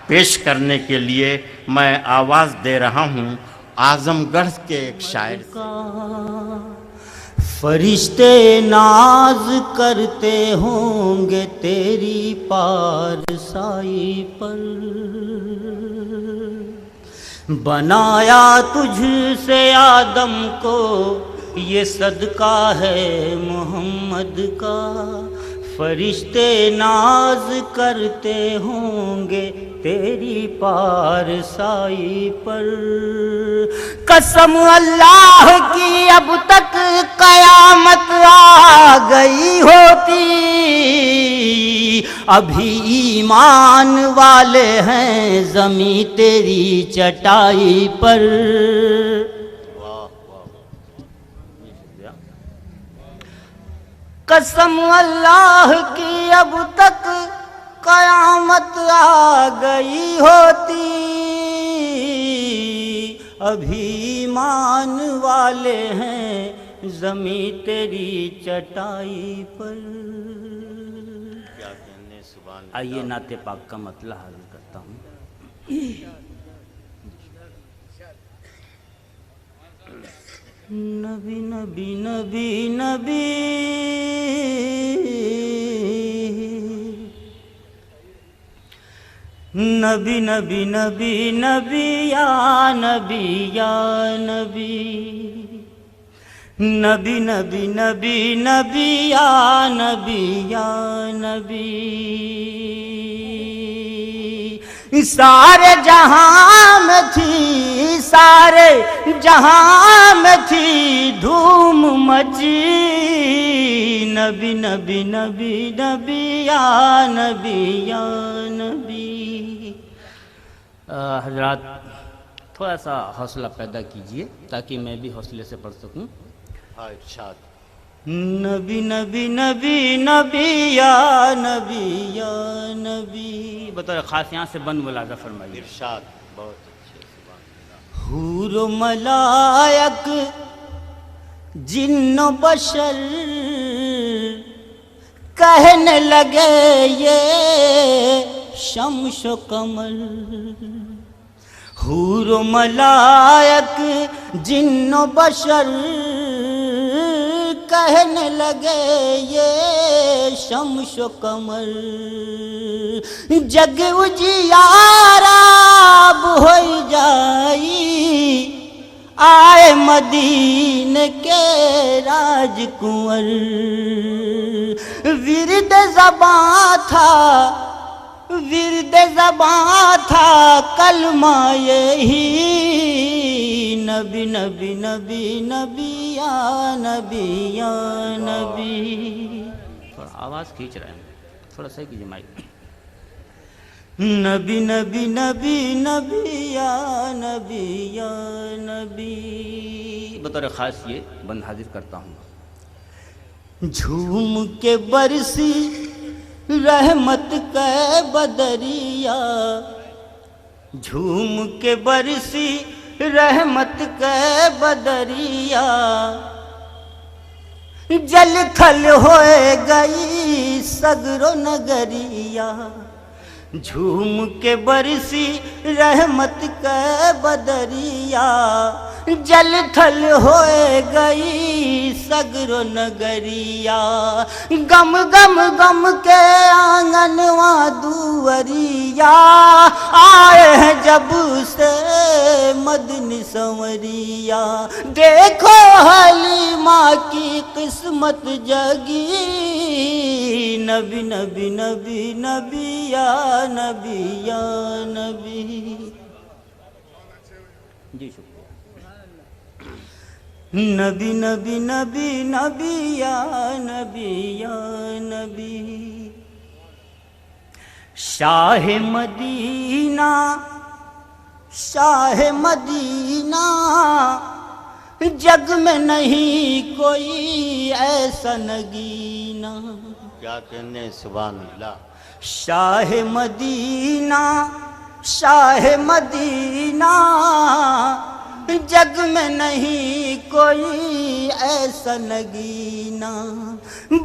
پیش کرنے کے لیے میں آواز دے رہا ہوں اعظم گڑھ کے ایک شاعر کا فرشتے ناز کرتے ہوں گے تیری پارسائی پر، بنایا تجھ سے آدم کو یہ صدقہ ہے محمد کا، فرشتے ناز کرتے ہوں گے تیری پارسائی پر، قسم اللہ کی اب تک قیامت آ گئی ہوتی، ابھی ایمان والے ہیں زمیں تیری چٹائی پر، قسم اللہ کی اب تک قیامت آ گئی ہوتی، ابھی ایمان والے ہیں زمیں تیری چٹائی پر۔ آئیے نعت پاک کا مطلع حاضر کرتا ہوں۔ نبی نبی نبی نبی نبی نبی نبی نبی یا نبی یا نبی، نبی نبی نبی نبی یا نبی یا نبی، سارے جہاں میں تھی، سارے جہاں میں تھی دھوم مچی، نبی نبی نبی نبی یا نبی یا نبی۔ حضرات تھوڑا سا حوصلہ پیدا کیجئے تاکہ میں بھی حوصلے سے پڑھ سکوں۔ ارشاد۔ نبی نبی نبی نبی یا نبی یا نبی، بطور خاص یہاں سے بند ملاحظہ فرمائیے۔ ارشاد، بہت اچھے، سبحان اللہ۔ حور و ملائک جن و بشر کہنے لگے یہ شمس و قمر، حور و ملائک جن و بشر کہنے لگے یہ شمس و قمر، جگ اجیار آب ہو جائی، آئے مدینے کے راج کنور، ورد زباں تھا، ورد زباں تھا کلمہ یہی، نبی نبی نبی نبی یا نبی یا نبی۔ تھوڑا آواز کھینچ رہے ہیں، تھوڑا صحیح کیجیے مائک۔ نبی نبی نبی نبی یا نبی یا نبی، بطور خاص یہ بند حاضر کرتا ہوں۔ جھوم کے برسی رحمت کا بدریا، جھوم کے برسی رحمت کا بدریا، جل تھل ہوئے گئی سگر و نگریا، جھوم کے برسی رحمت کا بدریا، جل تھل ہوئے گئی سگر و نگریا، گم گم گم کے آنگنواں دوریا، آئے ہیں جب سے مدنی سنوریا، دیکھو حلیمہ کی قسمت جگی، نبی نبی نبی نبی یا نبی یا نبی۔ جی شکریہ۔ نبی نبی نبی نبی یا نبی یا نبی، شاہ مدینہ شاہ مدینہ، جگ میں نہیں کوئی ایسا نگینہ، کیا کہنے، سبحان اللہ۔ شاہ مدینہ شاہ مدینہ، جگ میں نہیں کوئی ایسا نگینا،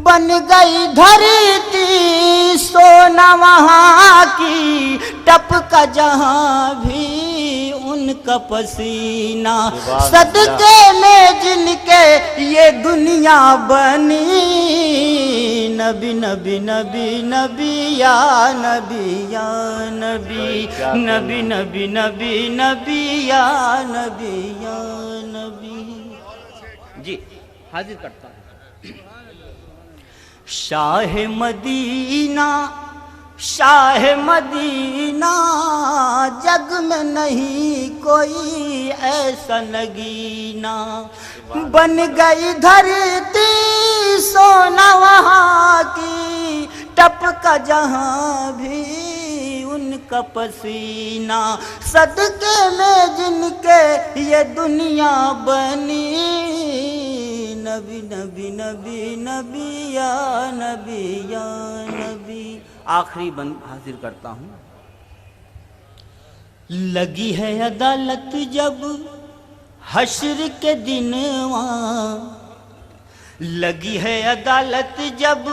بن گئی دھرتی سونا وہاں کی، ٹپکا جہاں بھی ان کا پسینہ، صدقے میں جن کے یہ دنیا بنی، نبی نبی نبی نبی یا نبی یا نبی، نبی نبی نبی نبی یا نبی یا نبی۔ جی حاضر کرتا ہوں۔ شاہ مدینہ شاہ مدینہ، جگ میں نہیں کوئی ایسا نگینا، بن گئی دھرتی سونا وہاں کی، ٹپکا جہاں بھی ان کا پسینہ، صدقے میں جن کے یہ دنیا بنی، نبی نبی نبی نبی یا نبی یا نبی۔ آخری بند حاضر کرتا ہوں۔ لگی ہے عدالت جب حشر کے دن وہاں، لگی ہے عدالت جب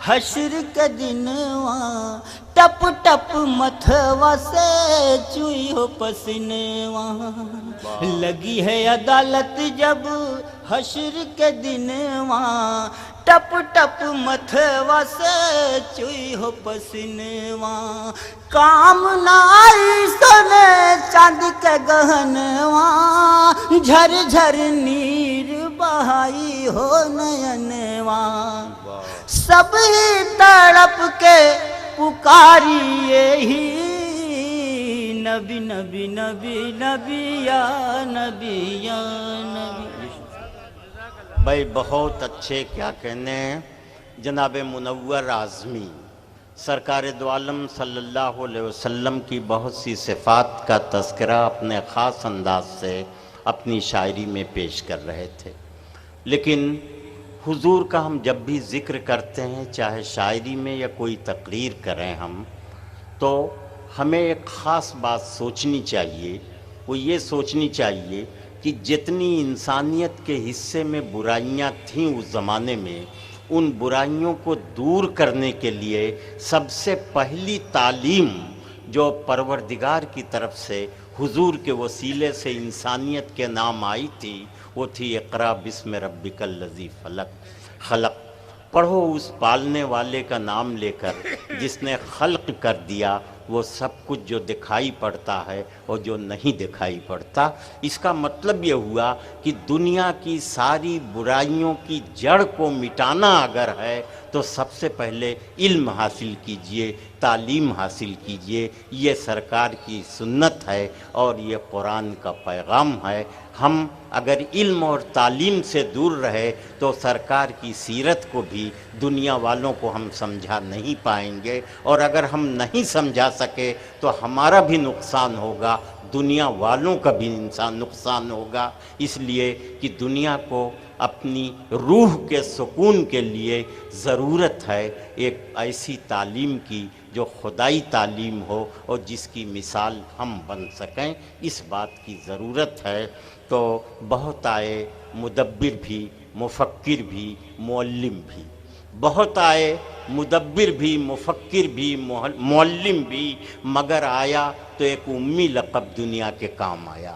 حشر کے دن وہاں، ٹپ ٹپ متھوا سے چوئی ہو پسینے وہاں، لگی ہے عدالت جب حشر کے دن وہاں، ٹپ ٹپ متھوا سے چوئی ہو پسینے وہاں، کام نہ آئی سونے چاند کے گہنواں، جھر جھر نیر بہائی ہو نینواں، سب ہی تڑپ کے پکاریے ہی، نبی نبی نبی نبی یا نبی یا نبی۔ بھائی بہت اچھے، کیا کہنے ہیں، جناب منور اعظمی سرکار دو عالم صلی اللہ علیہ وسلم کی بہت سی صفات کا تذکرہ اپنے خاص انداز سے اپنی شاعری میں پیش کر رہے تھے، لیکن حضور کا ہم جب بھی ذکر کرتے ہیں، چاہے شاعری میں یا کوئی تقریر کریں ہم، تو ہمیں ایک خاص بات سوچنی چاہیے، وہ یہ سوچنی چاہیے کہ جتنی انسانیت کے حصے میں برائیاں تھیں اس زمانے میں، ان برائیوں کو دور کرنے کے لیے سب سے پہلی تعلیم جو پروردگار کی طرف سے حضور کے وسیلے سے انسانیت کے نام آئی تھی، وہ تھی اقرا بسم ربک الذی خلق۔ پڑھو اس پالنے والے کا نام لے کر جس نے خلق کر دیا وہ سب کچھ جو دکھائی پڑتا ہے اور جو نہیں دکھائی پڑتا۔ اس کا مطلب یہ ہوا کہ دنیا کی ساری برائیوں کی جڑ کو مٹانا اگر ہے تو سب سے پہلے علم حاصل کیجئے، تعلیم حاصل کیجئے۔ یہ سرکار کی سنت ہے اور یہ قرآن کا پیغام ہے۔ ہم اگر علم اور تعلیم سے دور رہے تو سرکار کی سیرت کو بھی دنیا والوں کو ہم سمجھا نہیں پائیں گے، اور اگر ہم نہیں سمجھا سکے تو ہمارا بھی نقصان ہوگا، دنیا والوں کا بھی نقصان ہوگا۔ اس لیے کہ دنیا کو اپنی روح کے سکون کے لیے ضرورت ہے ایک ایسی تعلیم کی جو خدائی تعلیم ہو اور جس کی مثال ہم بن سکیں، اس بات کی ضرورت ہے۔ تو بہت آئے مدبر بھی، مفکر بھی، معلم بھی، بہت آئے مدبر بھی، مفکر بھی، معلم بھی، مگر آیا تو ایک امی لقب دنیا کے کام آیا۔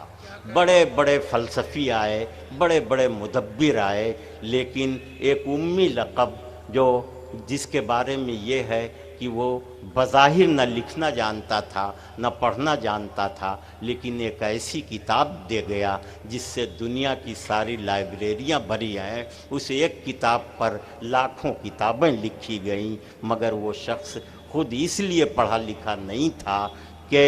بڑے بڑے فلسفی آئے، بڑے بڑے مدبر آئے، لیکن ایک امی لقب جو جس کے بارے میں یہ ہے کہ وہ بظاہر نہ لکھنا جانتا تھا نہ پڑھنا جانتا تھا، لیکن ایک ایسی کتاب دے گیا جس سے دنیا کی ساری لائبریریاں بھری ہیں، اس ایک کتاب پر لاکھوں کتابیں لکھی گئیں، مگر وہ شخص خود اس لیے پڑھا لکھا نہیں تھا کہ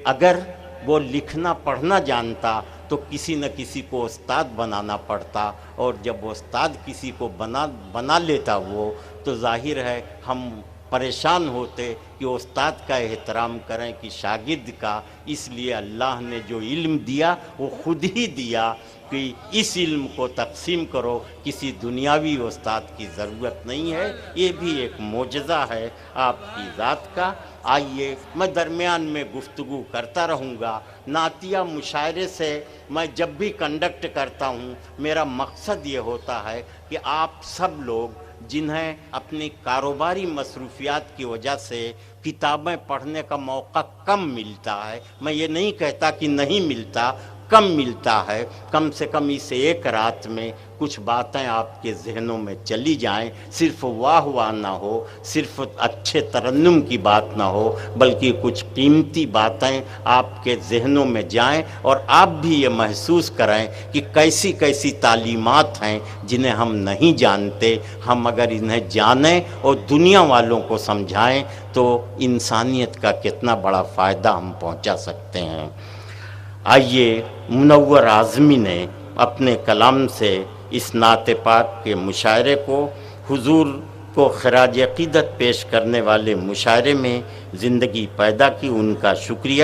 اگر وہ لکھنا پڑھنا جانتا تو کسی نہ کسی کو استاد بنانا پڑتا، اور جب استاد کسی کو بنا لیتا وہ، تو ظاہر ہے ہم پریشان ہوتے کہ کہ استاد کا احترام کریں کہ شاگرد کا، اس لیے اللہ نے جو علم دیا وہ خود ہی دیا کہ اس علم کو تقسیم کرو، کسی دنیاوی استاد کی ضرورت نہیں ہے۔ یہ بھی ایک معجزہ ہے آپ کی ذات کا۔ آئیے میں درمیان میں گفتگو کرتا رہوں گا۔ نعتیہ مشاعرے سے میں جب بھی کنڈکٹ کرتا ہوں میرا مقصد یہ ہوتا ہے کہ آپ سب لوگ جنہیں اپنی کاروباری مصروفیات کی وجہ سے کتابیں پڑھنے کا موقع کم ملتا ہے، میں یہ نہیں کہتا کہ نہیں ملتا، کم ملتا ہے، کم سے کم اس ایک رات میں کچھ باتیں آپ کے ذہنوں میں چلی جائیں، صرف واہ واہ نہ ہو، صرف اچھے ترنم کی بات نہ ہو، بلکہ کچھ قیمتی باتیں آپ کے ذہنوں میں جائیں اور آپ بھی یہ محسوس کریں کہ کیسی کیسی تعلیمات ہیں جنہیں ہم نہیں جانتے، ہم اگر انہیں جانیں اور دنیا والوں کو سمجھائیں تو انسانیت کا کتنا بڑا فائدہ ہم پہنچا سکتے ہیں۔ آئیے منور اعظمی نے اپنے کلام سے اس نعت پاک کے مشاعرے کو، حضور کو خراج عقیدت پیش کرنے والے مشاعرے میں زندگی پیدا کی، ان کا شکریہ۔